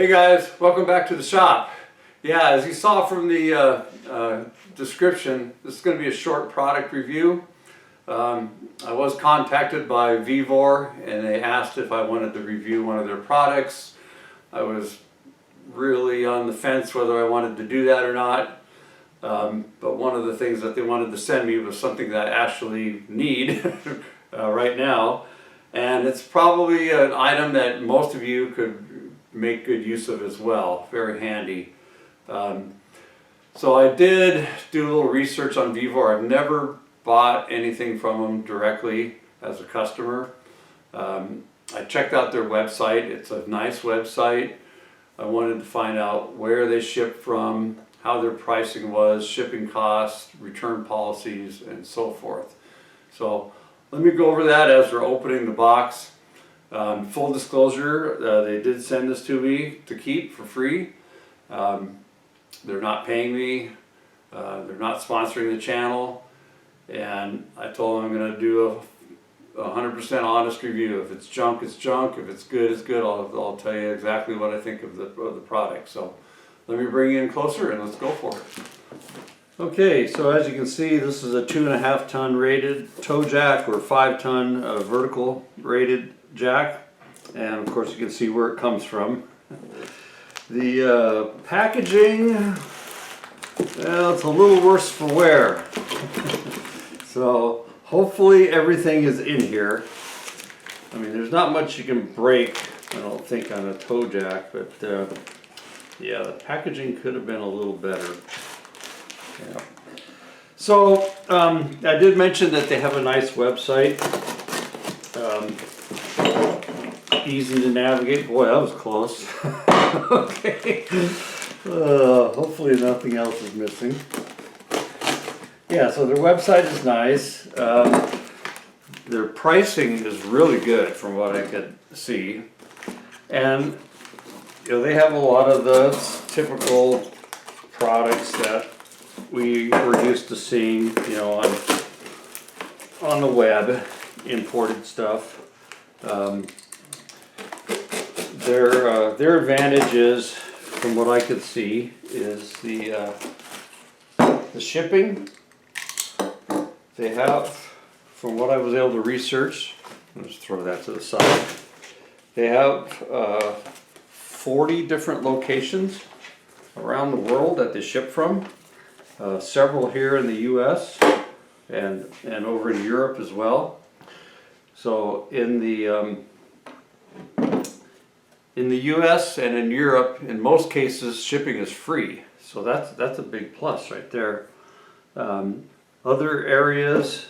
Hey guys, welcome back to the shop. Yeah, as you saw from the description, this is going to be a short product review. I was contacted by VEVOR and they asked if I wanted to review one of their products. I was really on the fence whether I wanted to do that or not. But one of the things that they wanted to send me was something that I actually need right now. And it's probably an item that most of you could make good use of as well. Very handy. So I did do a little research on VEVOR. I've never bought anything from them directly as a customer. I checked out their website. It's a nice website. I wanted to find out where they ship from, how their pricing was, shipping costs, return policies, and so forth. So let me go over that as we're opening the box. Full disclosure, they did send this to me to keep for free. They're not paying me, they're not sponsoring the channel, and I told them I'm going to do a 100% honest review. If it's junk, it's junk. If it's good, it's good. I'll tell you exactly what I think of the product. So let me bring you in closer and let's go for it. Okay, so as you can see, this is a 2.5 ton rated toe jack or 5 ton vertical rated jack, and of course you can see where it comes from. The packaging, well, it's a little worse for wear. So hopefully everything is in here. I mean, there's not much you can break, I don't think, on a toe jack, but yeah, the packaging could have been a little better. Yeah. So I did mention that they have a nice website, easy to navigate. Boy, that was close. Okay, hopefully nothing else is missing. Yeah, so their website is nice. Their pricing is really good from what I could see, and you know, they have a lot of the typical products that we were used to seeing, you know, on the web, imported stuff. Their advantage is, from what I could see, is the shipping. They have, from what I was able to research, I'll just throw that to the side. They have 40 different locations around the world that they ship from. Several here in the U.S. and over in Europe as well. So in the U.S. and in Europe, in most cases, shipping is free. So that's a big plus right there. Other areas,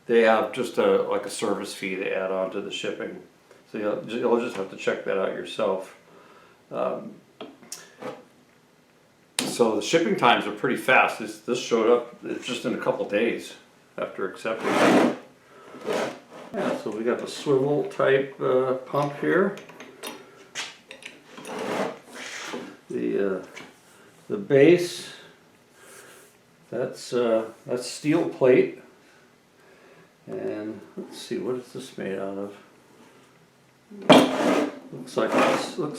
they have just like a service fee they add on to the shipping. So you'll just have to check that out yourself. So the shipping times are pretty fast. This showed up just in a couple days after accepting it. Yeah, so we got the swivel type pump here. The base, that's steel plate, and let's see, what is this made out of? Looks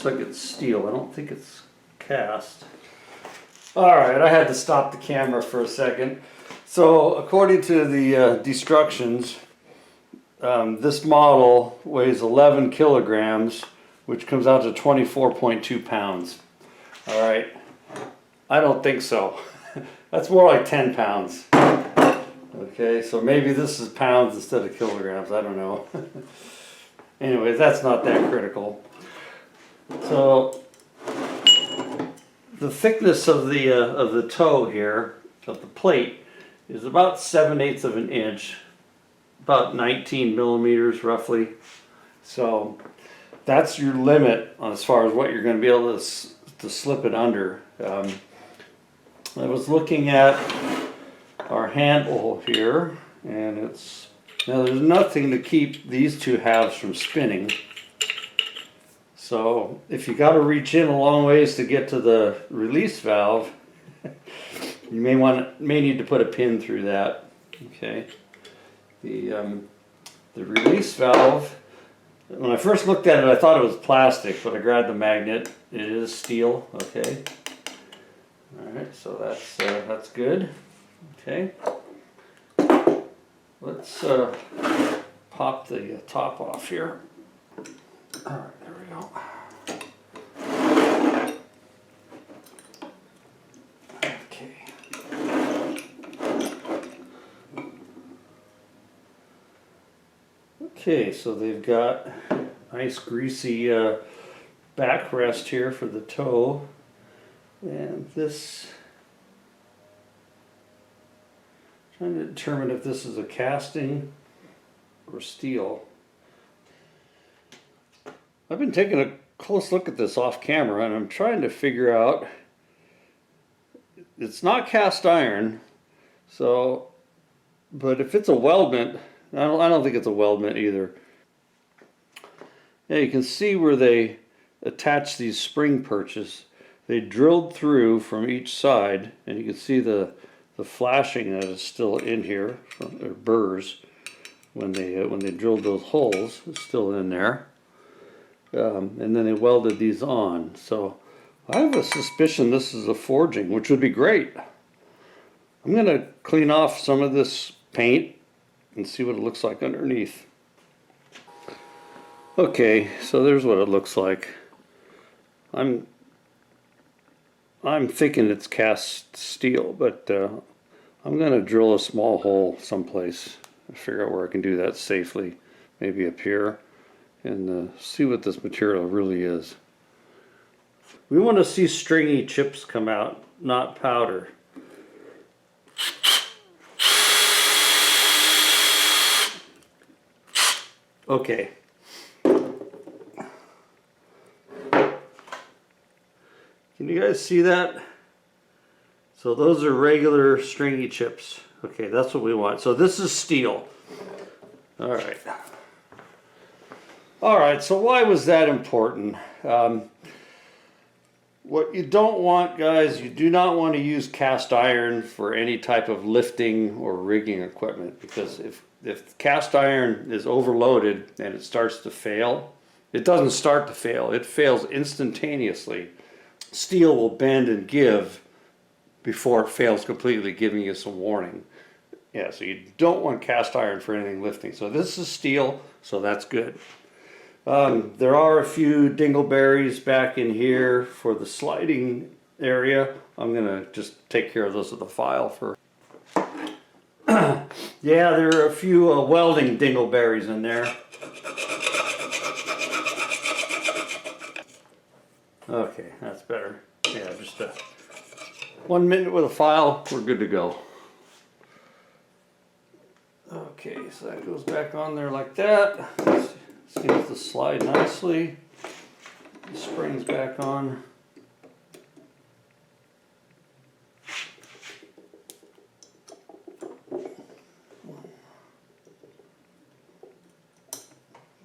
like it's steel. I don't think it's cast. Alright, I had to stop the camera for a second. So according to the instructions, this model weighs 11 kilograms, which comes out to 24.2 pounds. Alright, I don't think so. That's more like 10 pounds. Okay, so maybe this is pounds instead of kilograms, I don't know. Anyways, that's not that critical. So the thickness of the toe here, of the plate, is about 7/8 of an inch, about 19 millimeters roughly. So that's your limit as far as what you're going to be able to slip it under. I was looking at our handle here, and now there's nothing to keep these two halves from spinning. So if you got to reach in a long ways to get to the release valve, you may need to put a pin through that. Okay. The release valve When I first looked at it, I thought it was plastic, but I grabbed the magnet. It is steel. Okay. All right, so that's good. Okay. Let's pop the top off here. All right, there we go. Okay. Okay, so they've got nice greasy backrest here for the toe, and this, trying to determine if this is a casting or steel. I've been taking a close look at this off camera, and I'm trying to figure out, it's not cast iron, so, but if it's a weldment, I don't think it's a weldment either. Yeah, you can see where they attach these spring perches. They drilled through from each side, and you can see the flashing that is still in here, or burrs, when they drilled those holes. It's still in there. And then they welded these on. So I have a suspicion this is a forging, which would be great. I'm going to clean off some of this paint and see what it looks like underneath. Okay, so there's what it looks like. I'm thinking it's cast steel, but I'm going to drill a small hole someplace and figure out where I can do that safely. Maybe up here, and see what this material really is. We want to see stringy chips come out, not powder. Okay. Can you guys see that? So those are regular stringy chips. Okay, that's what we want. So this is steel. All right. All right, so why was that important? What you don't want, guys, you do not want to use cast iron for any type of lifting or rigging equipment, because if cast iron is overloaded and it starts to fail, it doesn't start to fail, it fails instantaneously. Steel will bend and give before it fails completely, giving you some warning. Yeah, so you don't want cast iron for anything lifting. So this is steel, so that's good. There are a few dingleberries back in here for the sliding area. I'm gonna just take care of those with the file for. Yeah, there are a few welding dingleberries in there. Okay, that's better. Yeah, just 1 minute with a file, we're good to go. Okay, so that goes back on there like that. Seems to slide nicely. The spring's back on.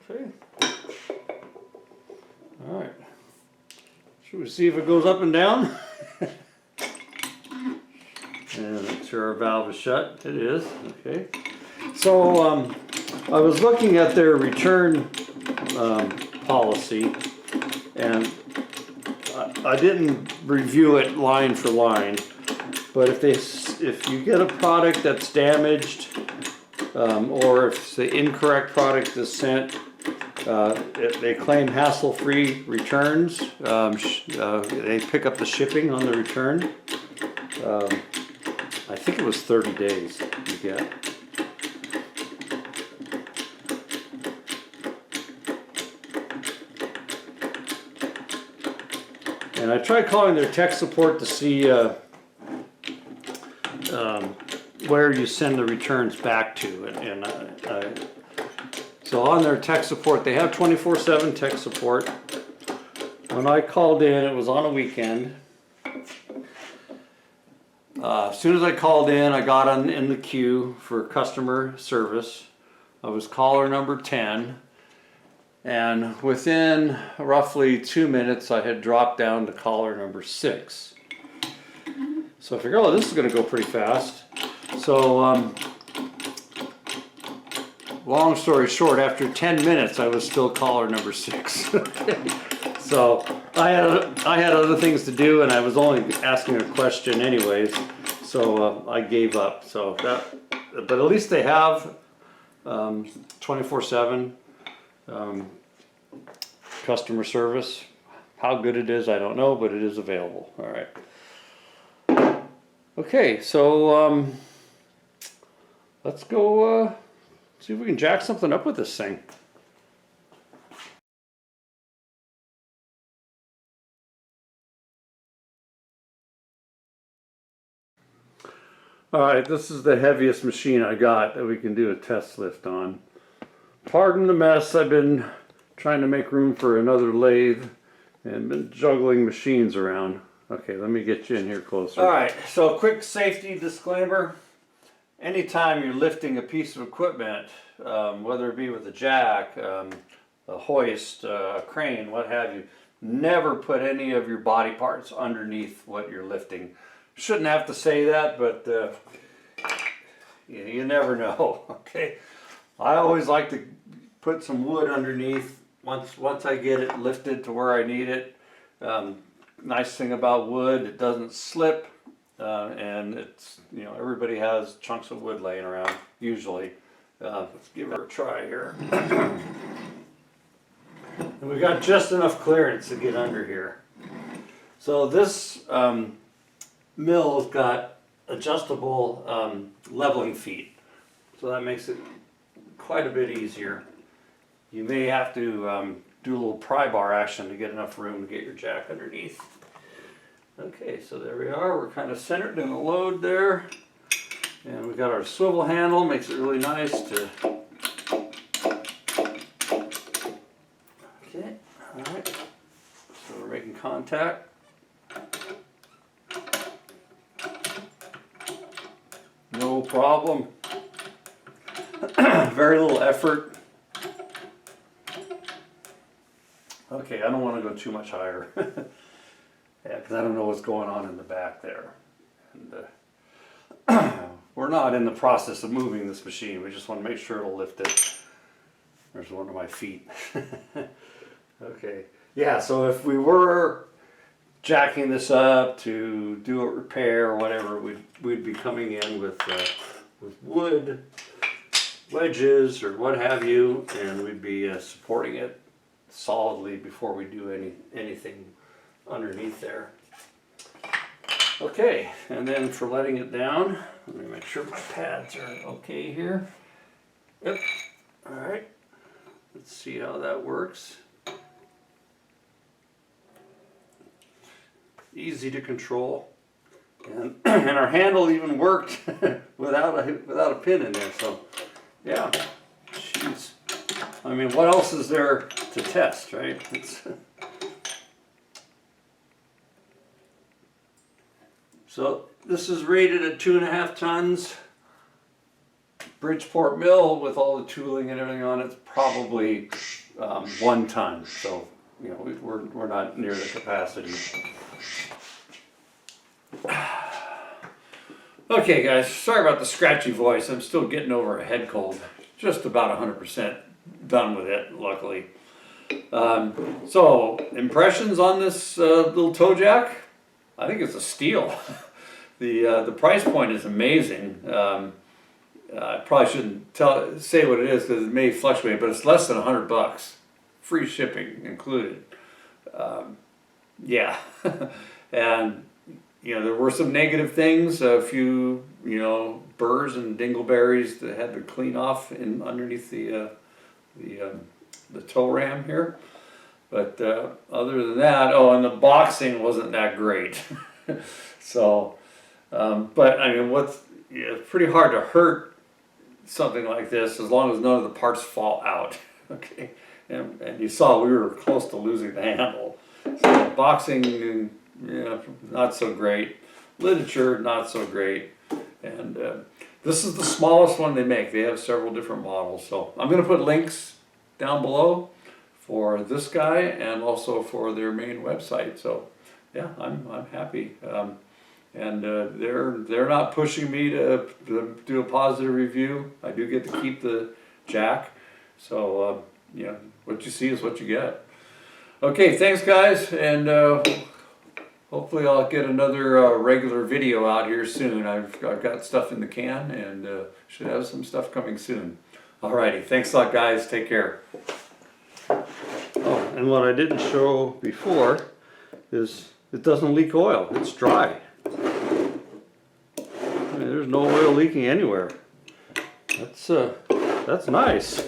Okay. All right. Should we see if it goes up and down? And make sure our valve is shut. It is. Okay. So I was looking at their return policy, and I didn't review it line for line, but if you get a product that's damaged, or if the incorrect product is sent, they claim hassle-free returns. They pick up the shipping on the return. I think it was 30 days you get. And I tried calling their tech support to see where you send the returns back to. So on their tech support, they have 24/7 tech support. When I called in, it was on a weekend. As soon as I called in, I got in the queue for customer service. I was caller number 10. And within roughly 2 minutes, I had dropped down to caller number 6. So I figured, oh, this is going to go pretty fast. So long story short, after 10 minutes, I was still caller number 6. So I had other things to do, and I was only asking a question anyways. So I gave up. So that, but at least they have 24/7 customer service. How good it is, I don't know, but it is available. All right. Okay, so let's go see if we can jack something up with this thing. All right, this is the heaviest machine I got that we can do a test lift on. Pardon the mess, I've been trying to make room for another lathe and been juggling machines around. Okay, let me get you in here closer. All right, so quick safety disclaimer. Anytime you're lifting a piece of equipment, whether it be with a jack, a hoist, a crane, what have you, never put any of your body parts underneath what you're lifting. Shouldn't have to say that, but you never know. Okay, I always like to put some wood underneath once I get it lifted to where I need it. Nice thing about wood, it doesn't slip, and it's, you know, everybody has chunks of wood laying around usually. Let's give it a try here. And we got just enough clearance to get under here. So this mill's got adjustable leveling feet, so that makes it quite a bit easier. You may have to do a little pry bar action to get enough room to get your jack underneath. Okay, so there we are. We're kind of centered in the load there, and we got our swivel handle, makes it really nice to. Okay, all right. So we're making contact. No problem. Very little effort. Okay, I don't want to go too much higher. Yeah, because I don't know what's going on in the back there. And we're not in the process of moving this machine. We just want to make sure it'll lift it. There's one of my feet. Okay. Yeah, so if we were jacking this up to do a repair or whatever, we'd be coming in with wood wedges or what have you, and we'd be supporting it solidly before we do anything underneath there. Okay, and then for letting it down, let me make sure my pads are okay here. Yep. All right. Let's see how that works. Easy to control, and our handle even worked without a pin in there. So, yeah, jeez. I mean, what else is there to test, right? So this is rated at 2.5 tons. Bridgeport mill with all the tooling and everything on it's probably 1 ton. So, you know, we're not near the capacity. Okay guys, sorry about the scratchy voice. I'm still getting over a head cold. Just about 100% done with it, luckily. So, impressions on this little toe jack? I think it's a steal. The price point is amazing. I probably shouldn't say what it is because it may fluctuate, but it's less than $100. Free shipping included. Yeah. And you know, there were some negative things, a few, you know, burrs and dingleberries that had to clean off in underneath the toe ram here. But other than that, oh, and the boxing wasn't that great. So, but I mean, it's pretty hard to hurt something like this as long as none of the parts fall out. Okay, and you saw we were close to losing the handle. So boxing. Yeah, not so great. Literature, not so great. And this is the smallest one they make. They have several different models. So I'm going to put links down below for this guy and also for their main website. So yeah, I'm happy. And they're not pushing me to do a positive review. I do get to keep the jack. So yeah, what you see is what you get. Okay, thanks guys, and hopefully I'll get another regular video out here soon. I've got stuff in the can, and should have some stuff coming soon. Alrighty, thanks a lot guys, take care. Oh, and what I didn't show before is it doesn't leak oil, it's dry. I mean, there's no oil leaking anywhere. That's nice.